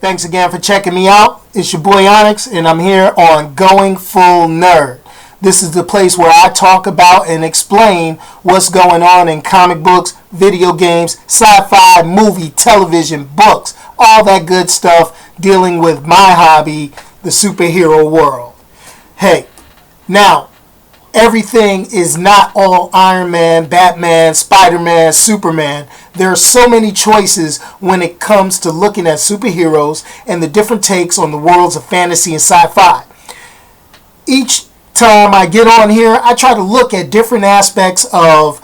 Thanks again for checking me out. It's your boy Onyx, and I'm here on Goingfullnerd. This is the place where I talk about and explain what's going on in comic books, video games, sci-fi, movie, television, books, all that good stuff dealing with my hobby, the superhero world. Hey, now, everything is not all Iron Man, Batman, Spider-Man, Superman. There are so many choices when it comes to looking at superheroes and the different takes on the worlds of fantasy and sci-fi. Each time I get on here, I try to look at different aspects of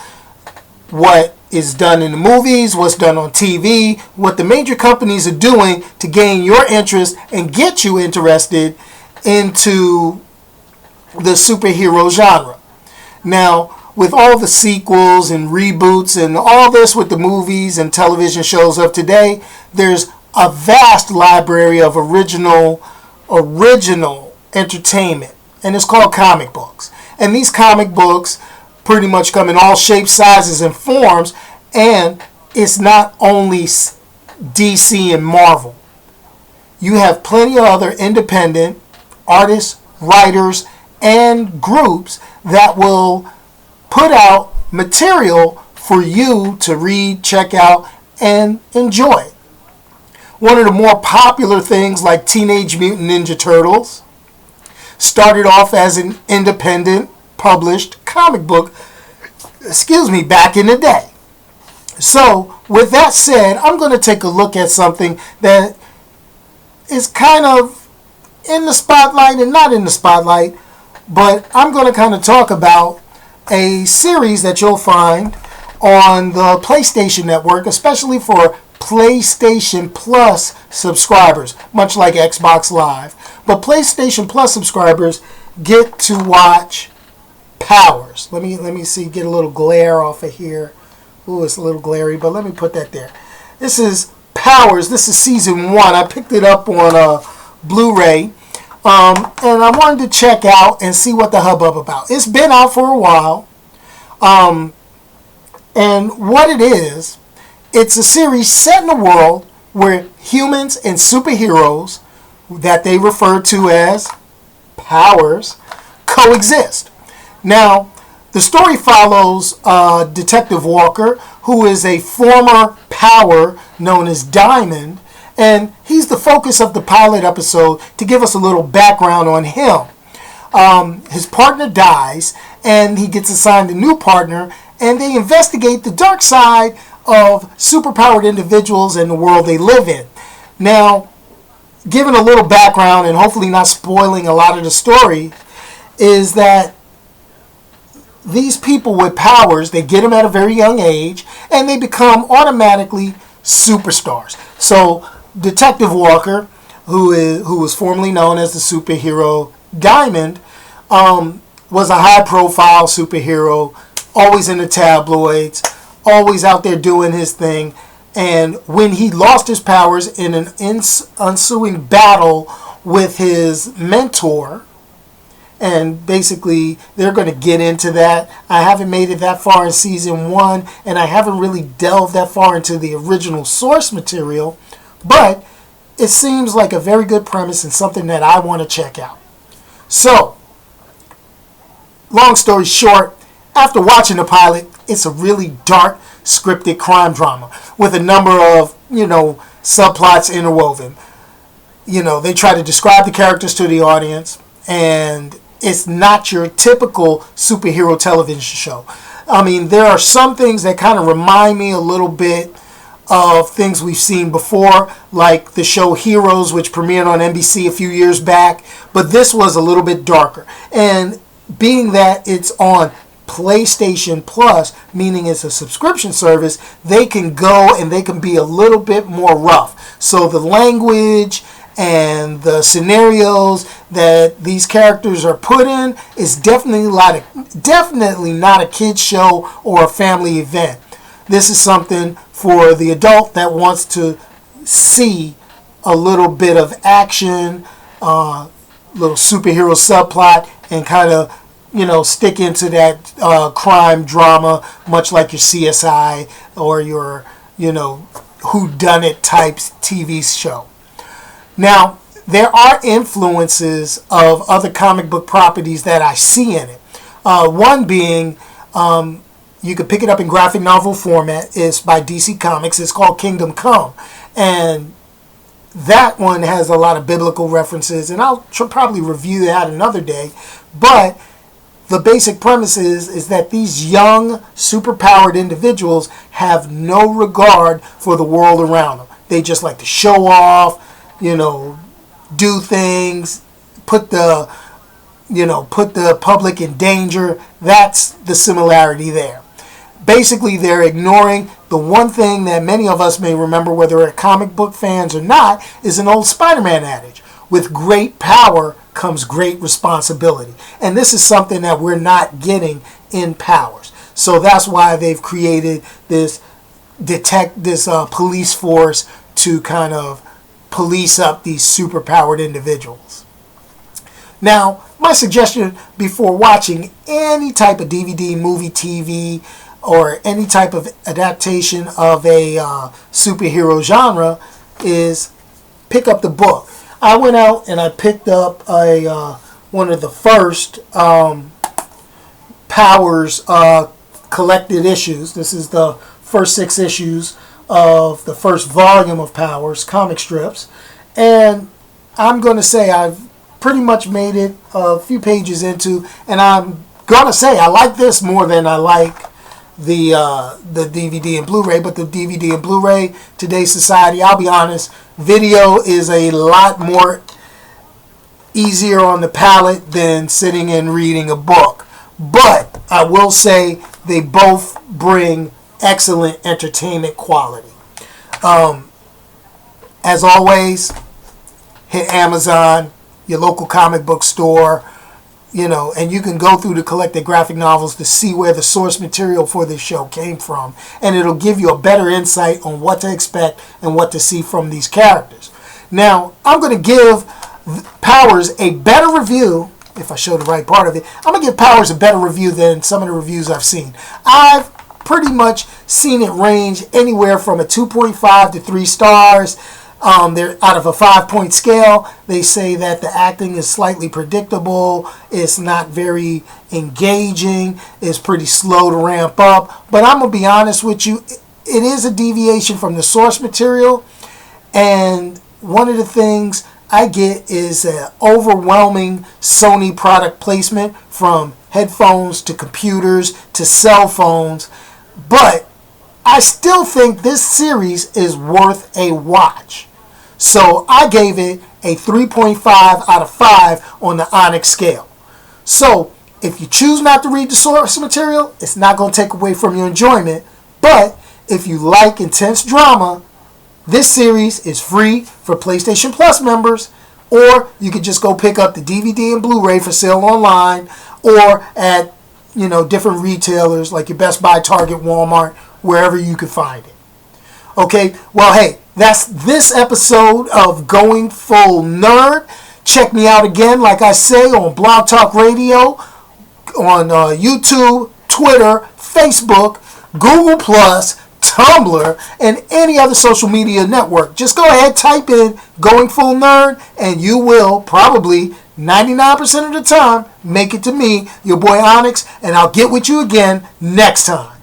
what is done in the movies, what's done on TV, what the major companies are doing to gain your interest and get you interested into the superhero genre. Now, with all the sequels and reboots and all this with the movies and television shows of today, there's a vast library of original entertainment, and it's called comic books. And these comic books pretty much come in all shapes, sizes, and forms, and it's not only DC and Marvel. You have plenty of other independent artists, writers, and groups that will put out material for you to read, check out, and enjoy. One of the more popular things, like Teenage Mutant Ninja Turtles, started off as an independent published comic book, back in the day. So, with that said, I'm going to take a look at something that is kind of in the spotlight and not in the spotlight, but I'm going to kind of talk about a series that you'll find on the PlayStation Network, especially for PlayStation Plus subscribers, much like Xbox Live. But PlayStation Plus subscribers get to watch Powers. Let me see, get a little glare off of here. Ooh, it's a little glary, but let me put that there. This is Powers. This is season 1. I picked it up on Blu-ray. And I wanted to check out and see what the hubbub about. It's been out for a while. And what it is, it's a series set in a world where humans and superheroes, that they refer to as powers, coexist. Now, the story follows Detective Walker, who is a former power known as Diamond, and he's the focus of the pilot episode to give us a little background on him. His partner dies, and he gets assigned a new partner, and they investigate the dark side of superpowered individuals and the world they live in. Now, giving a little background and hopefully not spoiling a lot of the story, is that these people with powers, they get them at a very young age, and they become automatically superstars. So, Detective Walker, who was formerly known as the superhero Diamond, was a high-profile superhero, always in the tabloids, always out there doing his thing. And when he lost his powers in an ensuing battle with his mentor, and basically they're going to get into that. I haven't made it that far in season 1, and I haven't really delved that far into the original source material. But it seems like a very good premise and something that I want to check out. So, long story short, after watching the pilot, it's a really dark, scripted crime drama with a number of, subplots interwoven. They try to describe the characters to the audience, and it's not your typical superhero television show. I mean, there are some things that kind of remind me a little bit of things we've seen before, like the show Heroes, which premiered on NBC a few years back, but this was a little bit darker. And being that it's on PlayStation Plus, meaning it's a subscription service, they can go and they can be a little bit more rough. So the language and the scenarios that these characters are put in is definitely not a kid's show or a family event. This is something for the adult that wants to see a little bit of action, little superhero subplot, and kind of, stick into that crime drama, much like your CSI or your, whodunit type TV show. Now, there are influences of other comic book properties that I see in it. One being, you could pick it up in graphic novel format. It's by DC Comics. It's called Kingdom Come. And that one has a lot of biblical references, and I'll probably review that another day. But the basic premise is that these young, superpowered individuals have no regard for the world around them. They just like to show off, do things, put the public in danger. That's the similarity there. Basically, they're ignoring the one thing that many of us may remember, whether we're comic book fans or not, is an old Spider-Man adage. With great power comes great responsibility. And this is something that we're not getting in Powers. So that's why they've created this police force to kind of police up these superpowered individuals. Now, my suggestion before watching any type of DVD, movie, TV, or any type of adaptation of a superhero genre is pick up the book. I went out and I picked up one of the first Powers collected issues. This is the first 6 issues of the first volume of Powers comic strips. And I'm going to say I've pretty much made it a few pages into, and I'm going to say I like this more than I like the DVD and Blu-ray. But the DVD and Blu-ray, today's society, I'll be honest, video is a lot more easier on the palate than sitting and reading a book. But I will say they both bring excellent entertainment quality. As always, hit Amazon, your local comic book store, and you can go through the collected graphic novels to see where the source material for this show came from. And it'll give you a better insight on what to expect and what to see from these characters. Now, I'm going to give Powers a better review. If I show the right part of it, I'm going to give Powers a better review than some of the reviews I've seen. I've pretty much seen it range anywhere from a 2.5 to 3 stars. They're out of a 5-point scale. They say that the acting is slightly predictable. It's not very engaging. It's pretty slow to ramp up. But I'm going to be honest with you. It is a deviation from the source material. And one of the things I get is an overwhelming Sony product placement, from headphones to computers to cell phones. But I still think this series is worth a watch. So I gave it a 3.5 out of 5 on the Onyx scale. So if you choose not to read the source material, it's not going to take away from your enjoyment. But if you like intense drama, this series is free for PlayStation Plus members, or you could just go pick up the DVD and Blu-ray for sale online, or at different retailers like your Best Buy, Target, Walmart, wherever you could find it. Okay, well, hey, that's this episode of Going Full Nerd. Check me out again, like I say, on Blog Talk Radio, on YouTube, Twitter, Facebook, Google+, Tumblr, and any other social media network. Just go ahead, type in Going Full Nerd, and you will probably 99% of the time make it to me, your boy Onyx, and I'll get with you again next time.